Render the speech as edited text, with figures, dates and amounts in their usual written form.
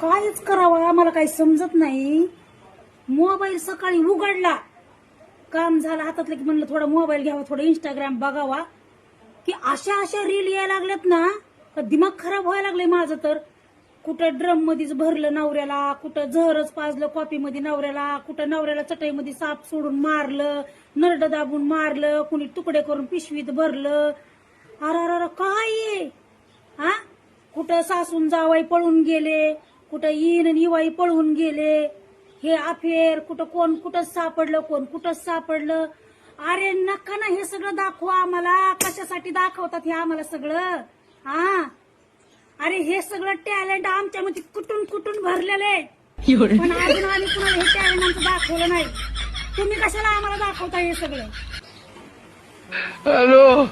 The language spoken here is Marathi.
कायच करावं आम्हाला काही समजत नाही. मोबाईल सकाळी उघडला, काम झालं हातातलं की म्हणलं थोडा मोबाईल घ्यावा, थोडा इंस्टाग्राम बघावा, की अशा अशा रील यायला लागल्यात ना, दिमाग खराब व्हायला लागले माझं तर. कुठं ड्रम मध्येच भरलं नवऱ्याला, कुठं जहरच पाजलं कॉफी मध्ये नवऱ्याला, कुठं नवऱ्याला चटईमध्ये साप सोडून मारलं, नरड दाबून मारलं, कुणी तुकडे करून पिशवीत भरलं. अरे काय आहे हा? कुठं सासून जावाई पळून गेले, कुठं ईन आणि इवाई पळून गेले, हे अफेर कुठं कोण कुठं सापडलं, कोण कुठं सापडलं. अरे नका ना हे सगळं दाखवा आम्हाला. कशासाठी दाखवतात हे आम्हाला सगळं हा? अरे हे सगळं टॅलेंट आमच्यामध्ये कुठून कुठून भरलेलं आहे, पण अजून आम्ही कुणाला हे टॅलेंट आमचं दाखवलं नाही. तुम्ही कशाला आम्हाला दाखवता हे सगळं? हॅलो